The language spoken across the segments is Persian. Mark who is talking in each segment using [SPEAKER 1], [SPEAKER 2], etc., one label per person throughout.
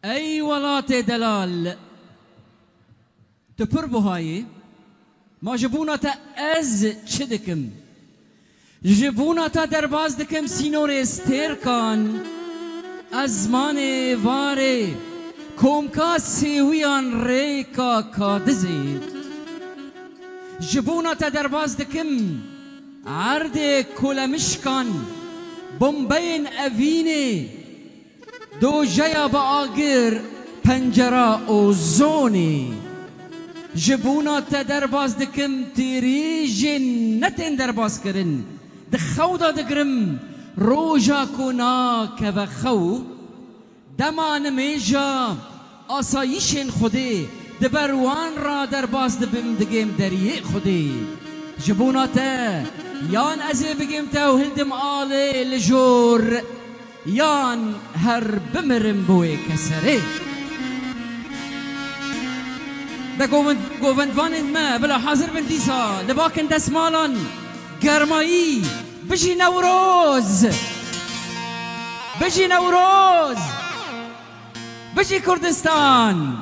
[SPEAKER 1] ای ولات دلال تو پر بهایی ما جبونا تا از چه دکم جبونا تا درباز دکم سینور استیر کان از من واره کومکا سیویان ریکا کادزید جبونا تا درباز دکم عرض کلمشکان بمبین اوینه دو جیا با آگر پنجرا اوزونی جبونا تا درباز دکم تیری جنتین درباز کرن دخودا دگرم روژا کنا که بخو دمان میجا آسایشین خوده دبروان را درباز دبم دگیم دریه خوده جبونا تا یان ازی بگیم تا و هلدم آله لجور یان هر بمرم بوی کسره ده گووندوان ما بلا حاضر بن دیسا لباکن دسمالان گرمایی بجی نوروز بجی نوروز بجی کردستان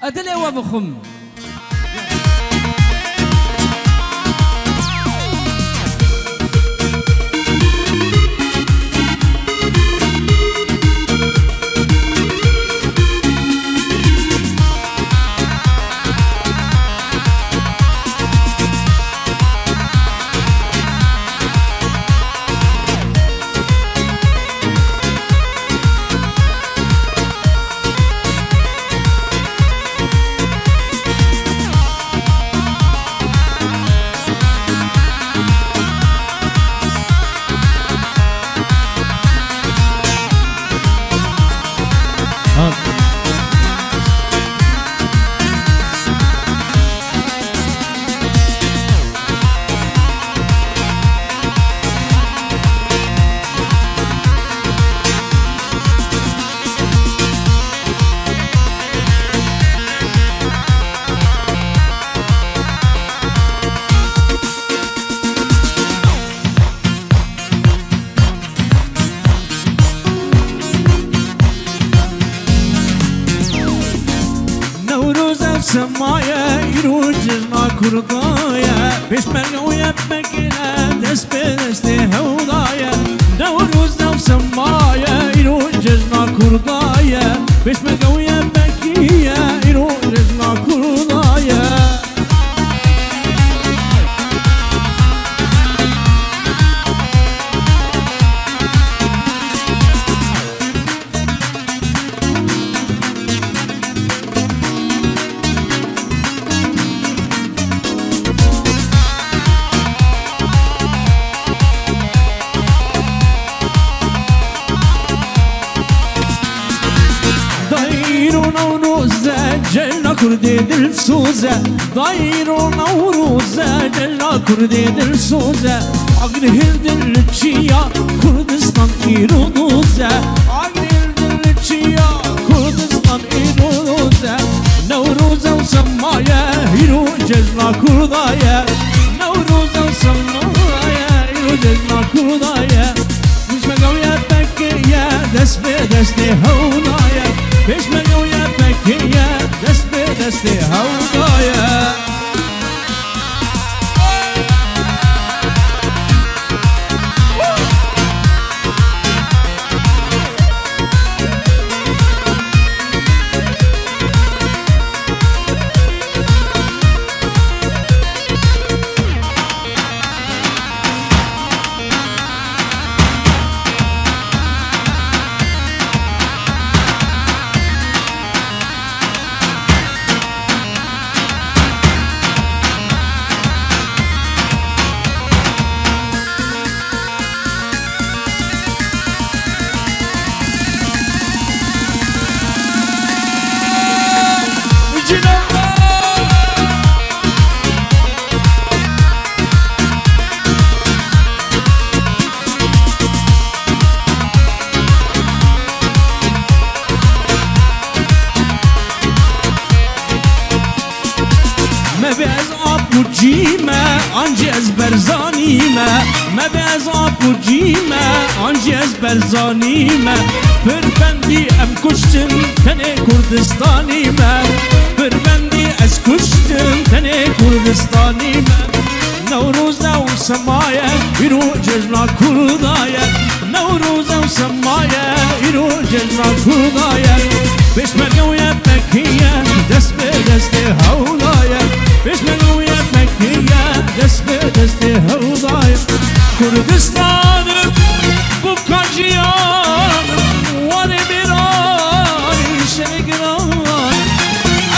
[SPEAKER 1] ادله و بخم
[SPEAKER 2] سمايا يروجنا كردايا بيش ملويا بمكينة دسبنستي هوضايا نوروزنا وسمايا يروجنا كردايا بيش ملويا بمكينة يروجنا كردايا جلنا كردي دل سوزة ضايرو نوروزة جلنا كردي دل سوزة عقل هردل تشيا كردستان إيرو دوزة عقل هردل تشيا كردستان إيرو دوزة نوروزة وسمايا هيرو جلنا كردايا نوروزة وسمايا هيرو جلنا كردايا مش مقوية بكية دست بدستي هونايا مش مقوية بكية دست بدستي هونايا جيمة أنجز برزانيمة ما بعذاب وجيمة عنجي برزانيمة فربندي ام كشتن تني كردستاني ما فربندي از كشتن تني كردستاني ما نوروزا وسمايا يرو ججنا كردايا نوروزا وسمايا يرو ججنا كردايا بيش مقويا بكية دست بدست هولايا بيش مقويا بكية دست بدست هولايا كردستانم bu kaciyanım var emirani şegran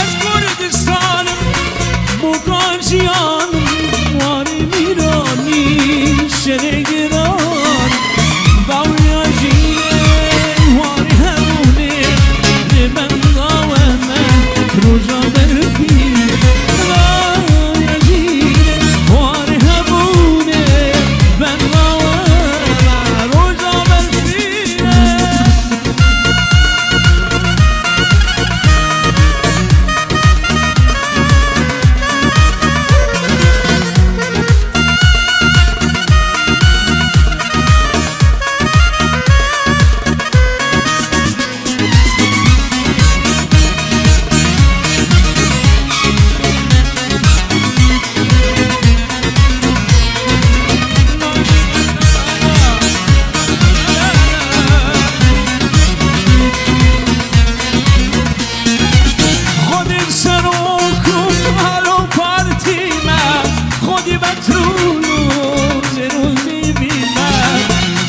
[SPEAKER 2] az Kurdistanım bu kaciyanım var emirani şegran davya jine var hemune ben davame roja berfi davya jine var hemune ben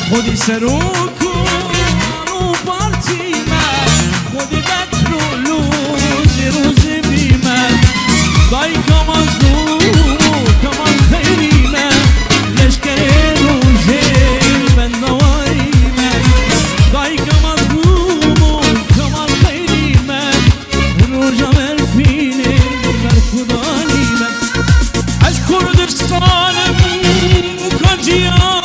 [SPEAKER 2] خودی سروکو رو پارتی من خودی بطرولو روزی بی من دای کمان زلو کمان خیلی من لشکر روزی بندوایی من دای کمان زلو کمان خیلی من روزا مرفینه بر خدایی من از کردستانم مکاجیان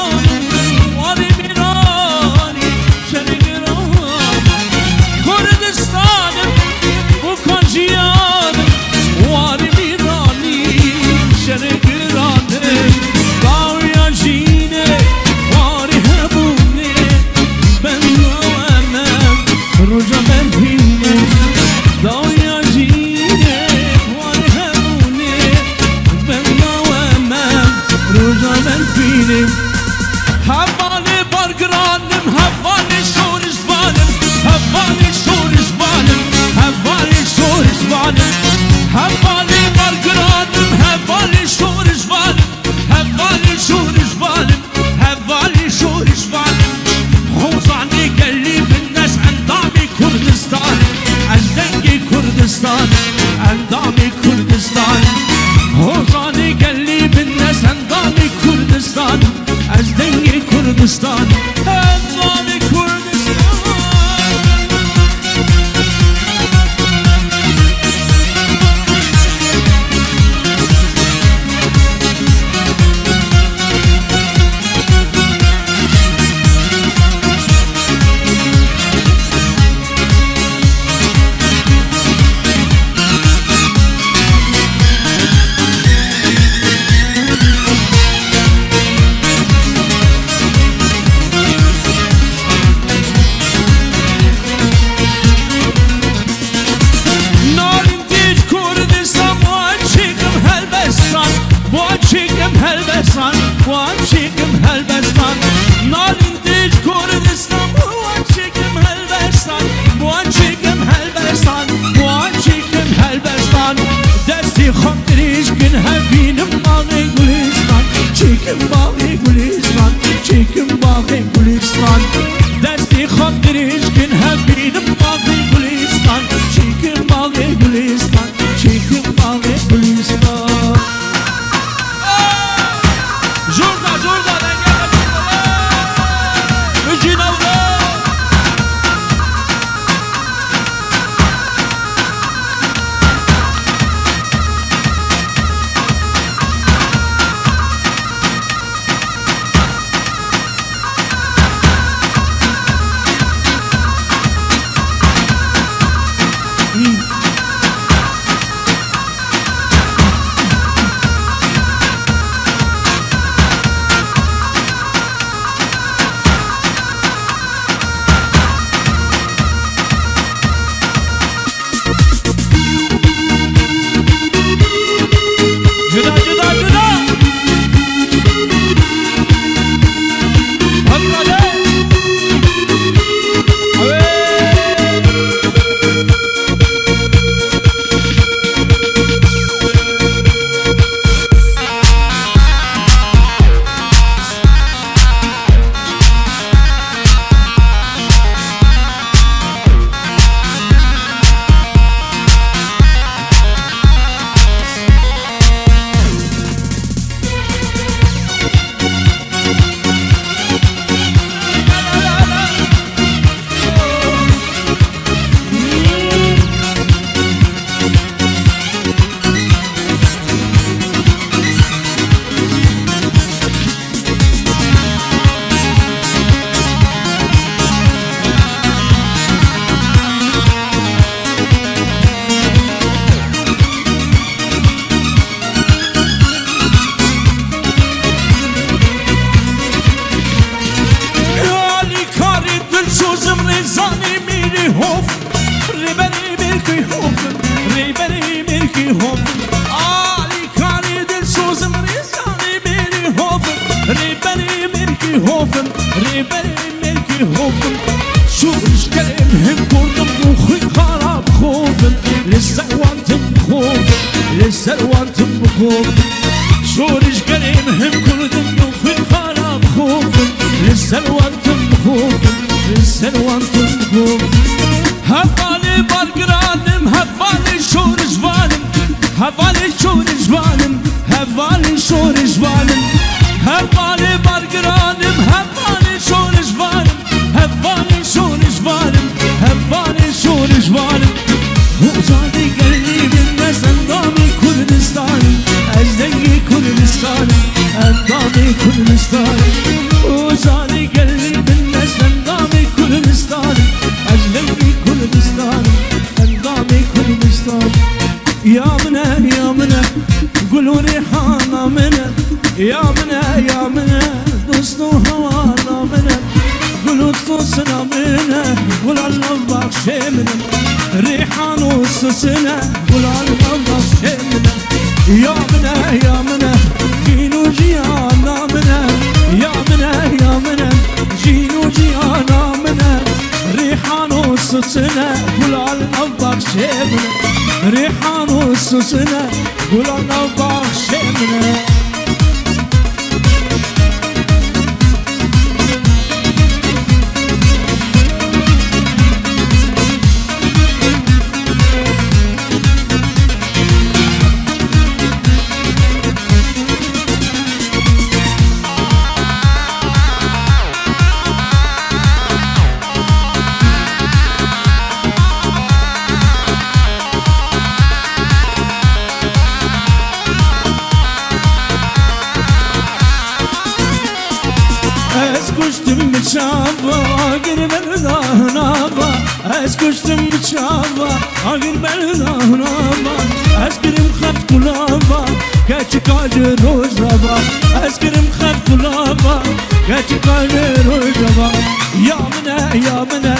[SPEAKER 2] Havale bargranım, havale şoriş balım, havale şoriş balım, havale şoriş balım, havale bargranım, havale şoriş balım, havale şoriş balım, havale şoriş balım. Hozani gelli bin nas andami beni hof Riberi milki hof Riberi milki hof Ali kani dil sozum rizani beni hof Riberi milki hof Riberi milki hof شورش كلام هم كردم مخي خراب خوفم لسه وانتم بخوف لسه وانتم بخوف شورش كلام هم كردم مخي خراب خوفم لسه وانتم بخوف لسه وانتم بخوف هفالي برقرانم هفالي شورش فانم هفالي شورش فانم هفالي شورش فانم هفالي برقرانم هفالي شورش فانم هفالي شورش فانم هفالي شورش فانم وزادي قلبي الناس اندامي كردستانم اجدقي كردستانم اندامي كردستانم وزادي قلبي الناس اندامي كردستانم اجدقي كردستانم اندامي كردستانم يا منا قولوا ريحانا منا يا منا دوستو هوانا منا قولوا توصنا منا قول الله بخشي منا ريحان وسوسنا قول الله بخشي منا يا منا جينو جيانا منا يا منا جينو جيانا منا ريحان وسوسنا قول الله بخشي منا ريحان وسوسنا قول الله بخشي منا Kuştum bıçava, agir berdahınava Ez kuştum bıçava, agir berdahınava Ez girim xat kulava, keçi kacı rojava Ez girim xat kulava, keçi kacı rojava Ya mine,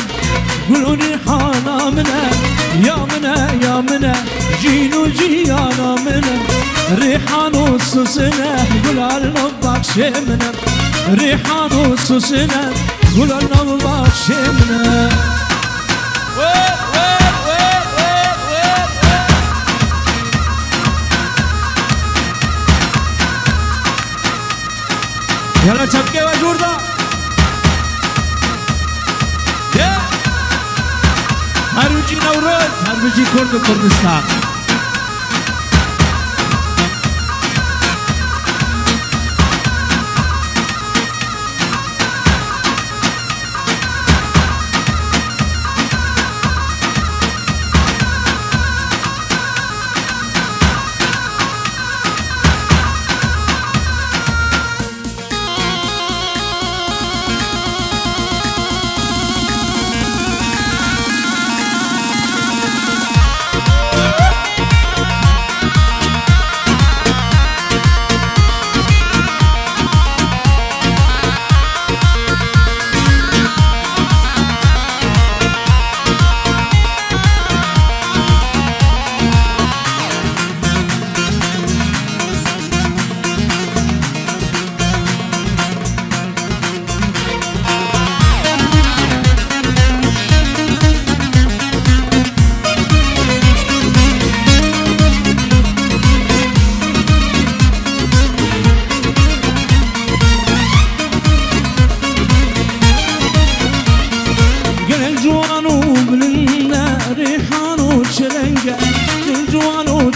[SPEAKER 2] guluni hana mine Ya mine, jinu jiyana mine Rihanu susine, gulalna bakşe mine ريحان وسوسنا قول الله بخشمنا يلا شبكة وجوردا هروجي نوروز هروجي كردستان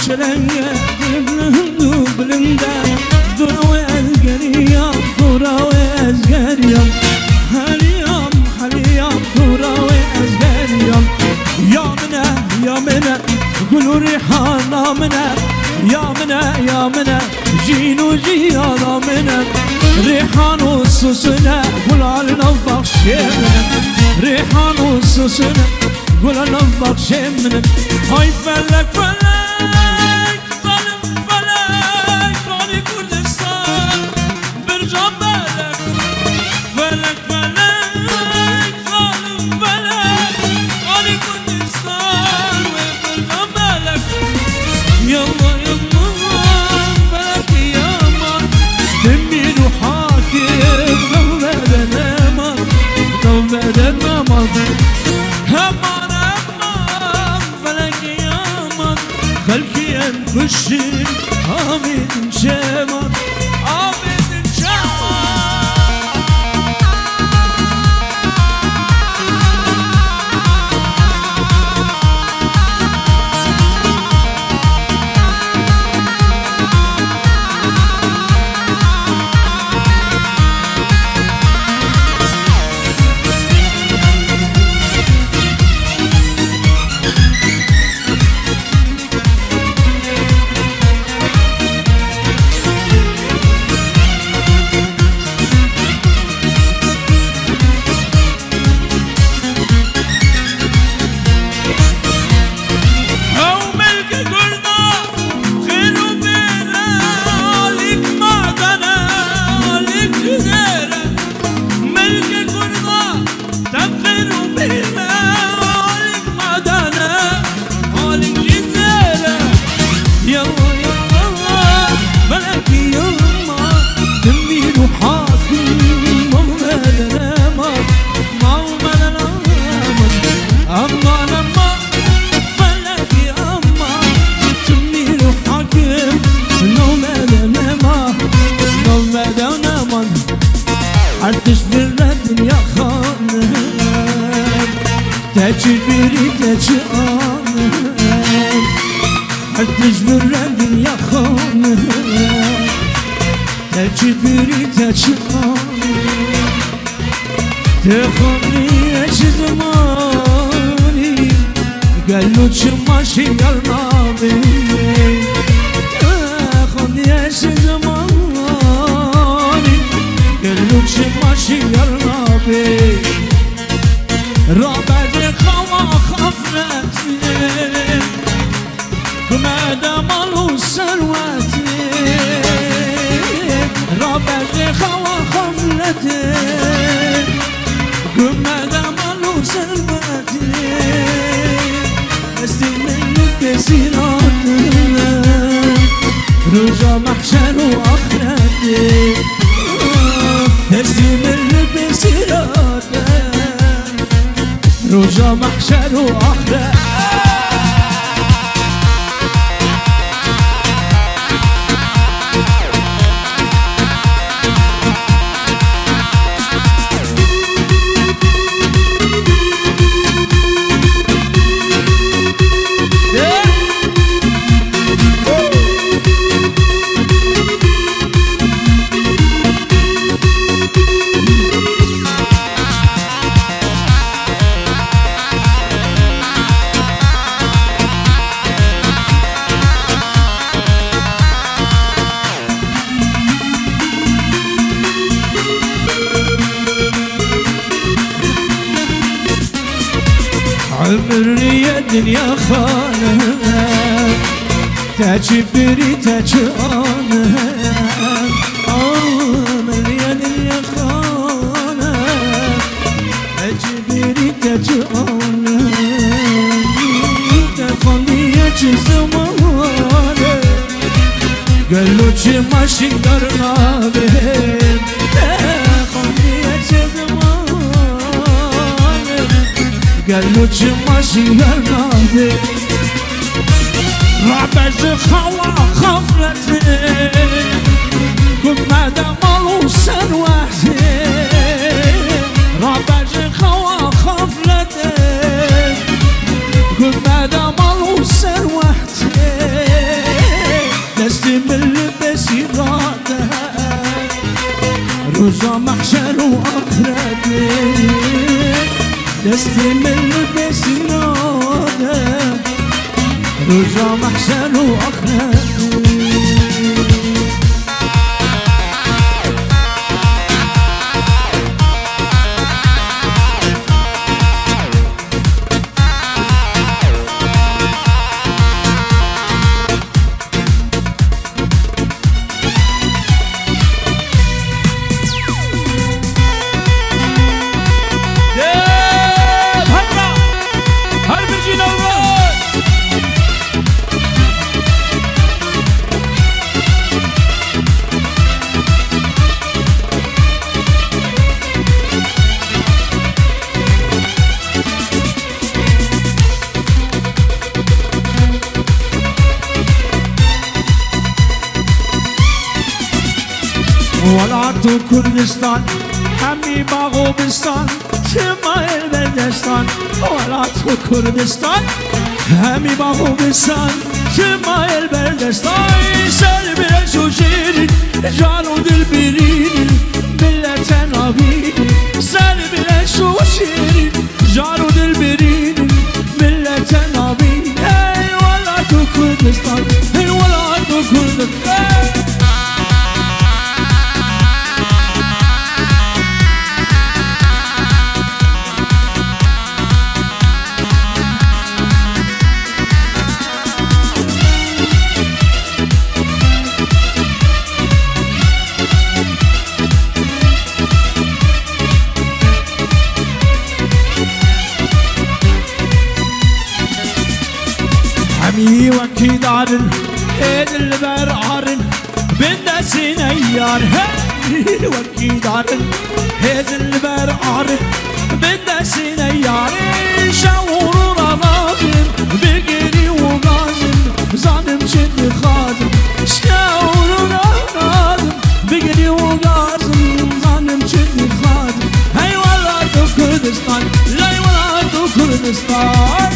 [SPEAKER 2] çelenge Gülüm gülümde Dura ve ezgeriyam Dura ve ezgeriyam Haliyam Dura ve ezgeriyam Yamine Gülü rihana mine Yamine Cinu ciyana mine Rihanu susune Gulalina bakşemine Rihanu susune Gulalina bakşemine Ay felek felek من خوشی آمین شمان آمین شمان Artış bir ya hanım Teci biri teci anım Artış bir ya hanım Teci biri teci anım Tehani eşi zamani Gellu çımaşı yarnami Tehani eşi zamani Luce mași yarnabi Rabede khava khafleti Kumada malu serveti Rabede khava khafleti Kumada malu serveti Estinin besiratı Rıza mahşer u ahireti تسليم البسيرات رجا محشر وآخرة عمري يا دنيا خانها تجبري تجانها عمري يا دنيا خانها تجبري تجانها تخلي زمانه قالوا شي ماشي قرنا بهم تخلي قالوا ماشي يرنادي رعبز خوا خفلتي كم مدى مالو سروحتي رعبز خوا خفلتي كم مدى مالو سروحتي دستي من بسيراتها رجا محشر وآخرتي دستي من بسيراتها رجا محشر وآخرتي تو کردستان همی باغ و بستان شمای بلدستان والا تو کردستان همی باغ و بستان شمای بلدستان سر برش و شیرین جان و دل برین ملت نابین سر برش و شیرین جان و دل برین ملت نابین ای والا تو کردستان ای والا تو کردستان همی وکی دارن ایدل بر آرن بندسین ایار همی وکی دارن ایدل بر آرن بندسین ایار شعور را نازم بگیری و گازم زانم شد خازم شعور را نازم بگیری و گازم زانم شد خازم هی والا تو کردستان لای والا تو کردستان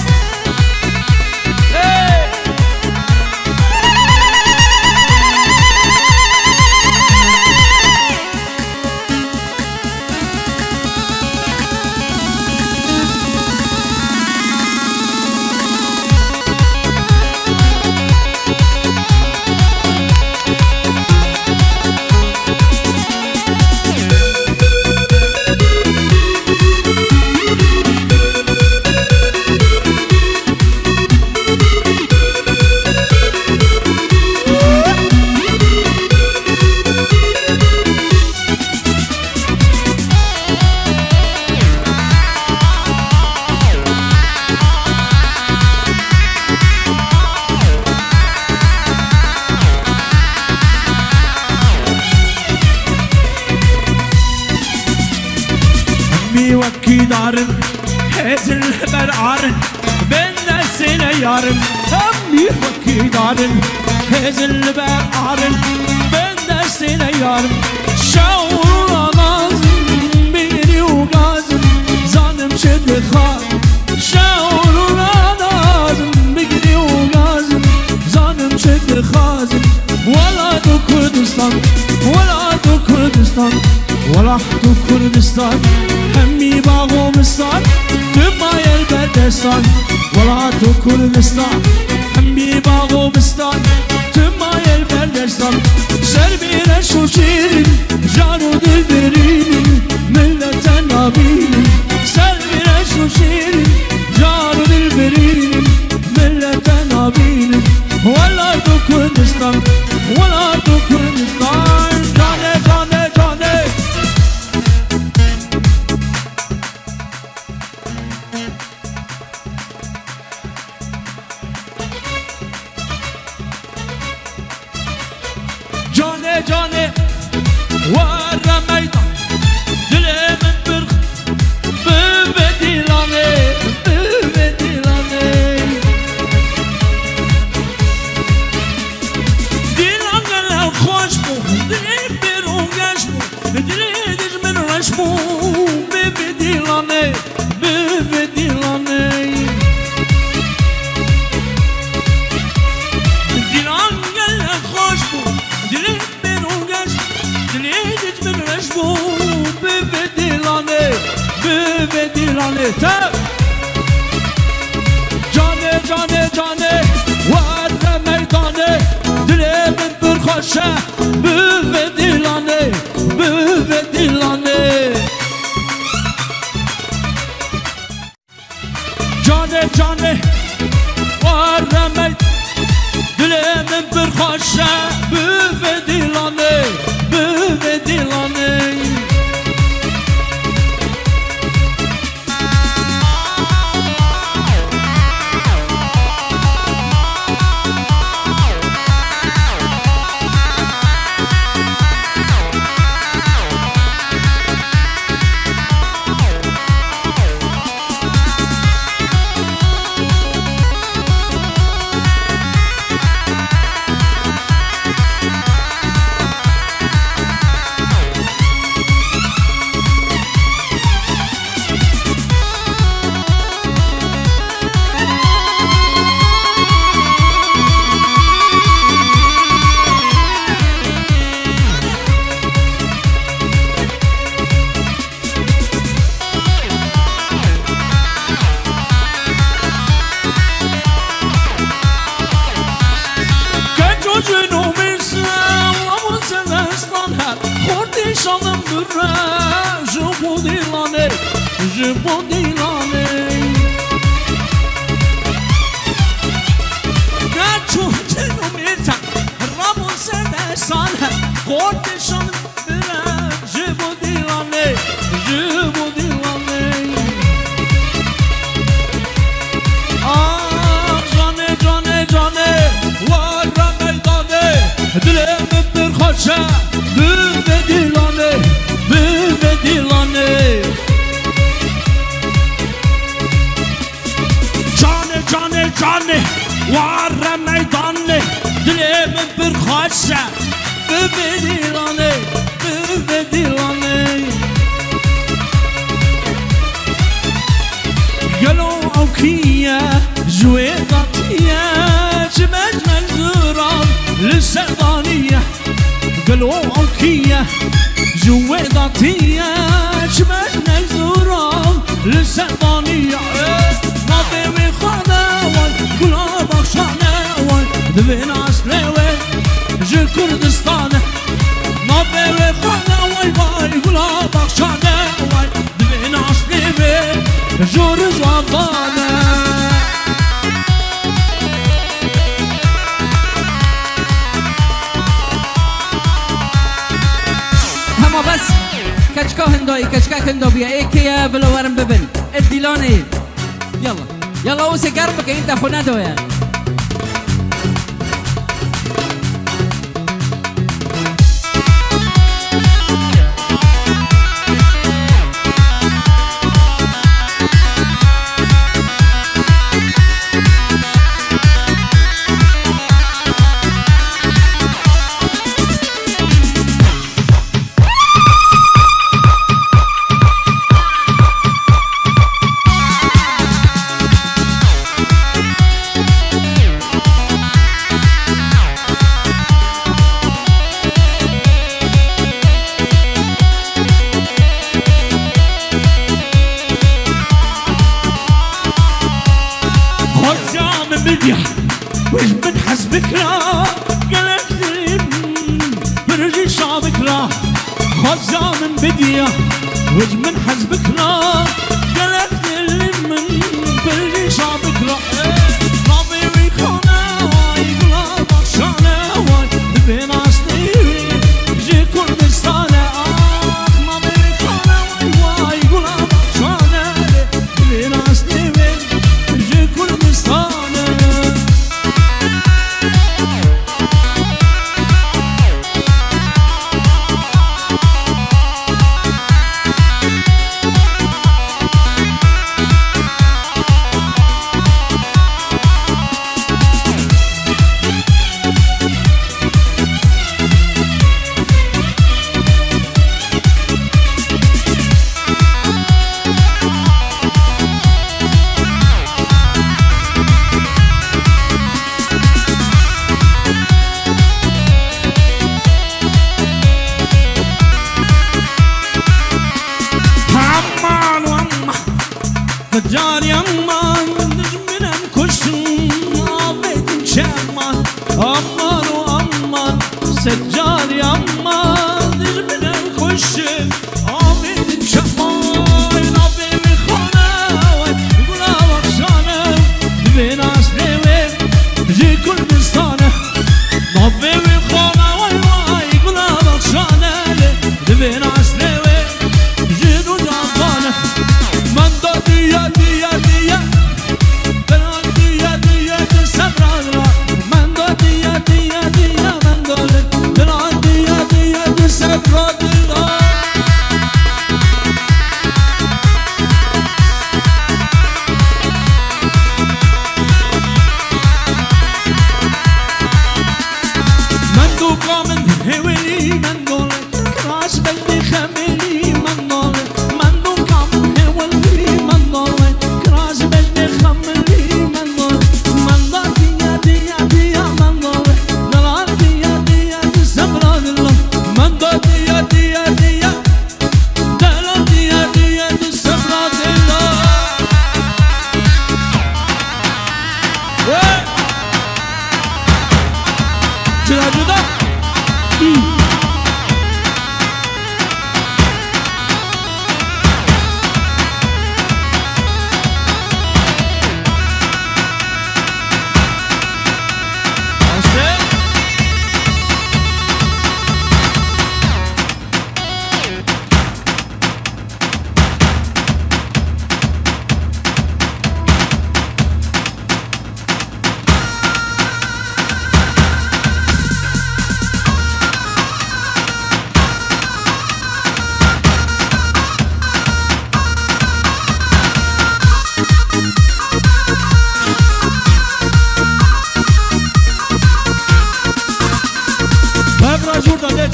[SPEAKER 2] وکی دارن هزل بر آرن بین سینه یارن همی وکی دارن هزل بر آرن بین سینه یارن شعور آغازم بیری و گازم زانم شد خواه شعور آغازم بیری و گازم زانم شد خوازم ولا تو کردستان ولا تو کردستان ولا تو کردستان همی باغ و بستان تمای البلدستان ولا تو کردستان همی باغ و بستان تمای البلدستان سر بیرش و شیرین جان و دل برین ملت نابین سر بیرش و شیرین جان و دل برین ملت نابین ولا تو کردستان ولا تو کردستان جانه جانه جانه جانه جانه ورا میدان دل من برخ ببدیلانه ببدیلانه دیلانه خوش بو دل برونگش بو دل دیج من رش بو ببدیلانه ببدیلانه دیلانه خوش بو دل برونگش دل دیج من رش بو ببدیلانه ببدیلانه تا جانه جانه جانه ور میدانه دل من برخوشه ببدیلانه ببدیلانه جانه جانه ور میدانه دل من برخوشه ببدیلانه ببدیلانه شانم بره جبو دیلانه جبو دیلانه نچو جنو میتن رامون سده سانه خورد شانم بره جبو دیلانه جبو دیلانه آه جانه جانه جانه وارم میدانه دلم برخوشه به دیلانه به دیلانه جانه جانه جانه وارم میدانه دلم برخوشه به دیلانه به دیلانه گلو اوکیه جوی قطیه جمج منظورم لسدانیه قلو اوكيه جوي ضاتيه شمال نزورهم للسلطانيه ناطي وخاناوي قلوبك شاناوي دبين عسلاوي جي كردستان ناطي وخاناوي باي قلوبك شاناوي دبين عسلاوي جور زوطانه
[SPEAKER 1] بس كشكا هندوي كشكا هندو بيا ايكيا بلا ورم ببن الديلاني يلا يلا اوسي قربك انت خنادو يا
[SPEAKER 2] وش من حسبك لا قلت لي برجي شعبك لا خزا من بديا وش من حسبك لا قلت لي من برجي شعبك لا ربي ويخونا واي قلبك شانا واي بين عصني جي كردستانا ربي ويخونا واي قلبك شانا بين عصني جي كردستانا فجار يمان نجمنا نكشن عبيد شامان أمان وأمان سجار يمان نجمنا نكشن عبيد شامان عبيد خناوي قلابك شانا بين عسلوي جي كردستان عبيد خناوي قلابك شانا بين عسلوي جي نجابان من دنيا ديا ديا دنيا ديا سبرا من دنيا ديا ديا من دنيا ديا سبرا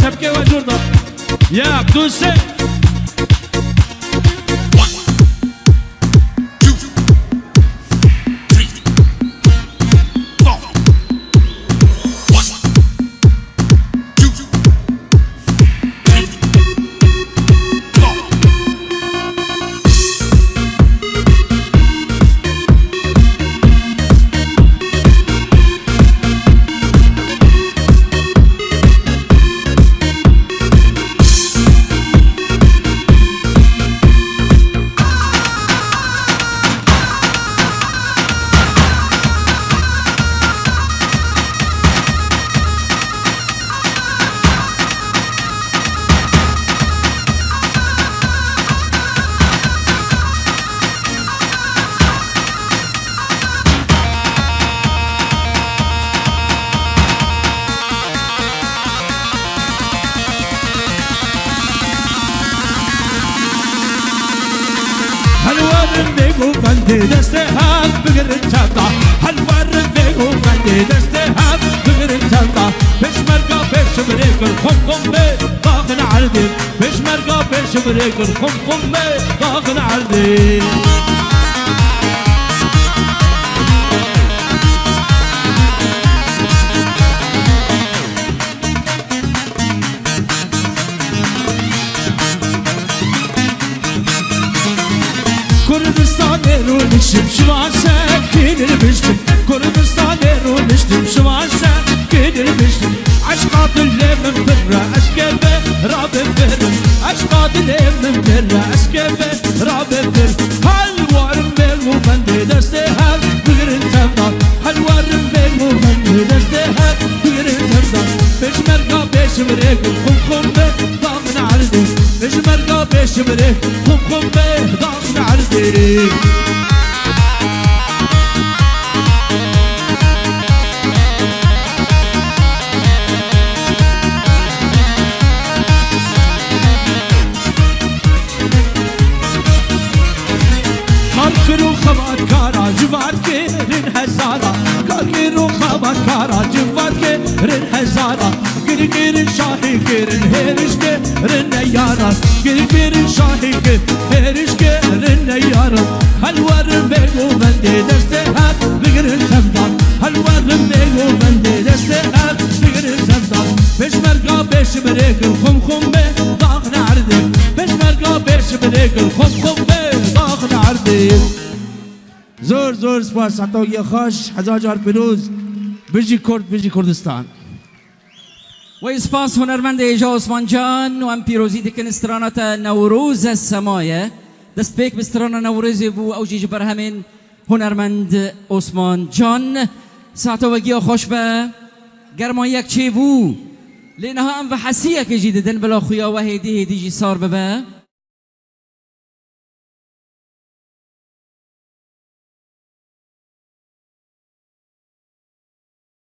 [SPEAKER 2] تبكي وجرده يا قدوسي بندي دستهاب بقر التبطة حلوار فيكو بندي دستهاب بقر التبطة بش مرقا بش بريك الخم بي ضاغن عردي بش مرقا بش بريك الخم بي ضاغن عردي كردستان رونشتم شواشة كيدر بشتم كردستان رونشتم شواشة كيدر بشتم عشقات اللي من برا أشكبه رابط برم عشقات اللي من برا أشكبه رابط برم هالوارم بيل وبندي دستهاب بغير التبطة هالوارم بيل وبندي دستهاب بغير التبطة بيش مرقا بيش مريك الخم بيه ضاغن عردي بيش مرقا بيش مريك خم بيه ضاغن عردي كاركرو خبات كارا جوات كيرن هزارا كاركرو خبات كارا جوات كيرن هزارا كيرن شاهي كيرن هيرش كيرن نيارا كيرن شاهي هيرش كيرن نيارا هالورم بيغو بندي دستهاب بغير التبطة هالورم بيغو بندي دستهاب بغير التبطة بيش مرقا بيش بريك الخم بيه ضاغن عردي بيش مرقا بيش بريك الخم بيه ضاغن عردي زور زور سپاس عطاوی خوش هزار پیروز بجی کرد بجی کردستان
[SPEAKER 1] و سپاس هنرمند ایجا عثمان جان و ام پیروزی دکن استرانات نوروز السمایه دست پیک بستران نوروزی بو او جیج برهمین هنرمند عثمان جان ساعتا وگیا خوش به گرما یک چی بو لینها ام و حسیه که جیده دن بلا خویا و هیدی جی سار ببه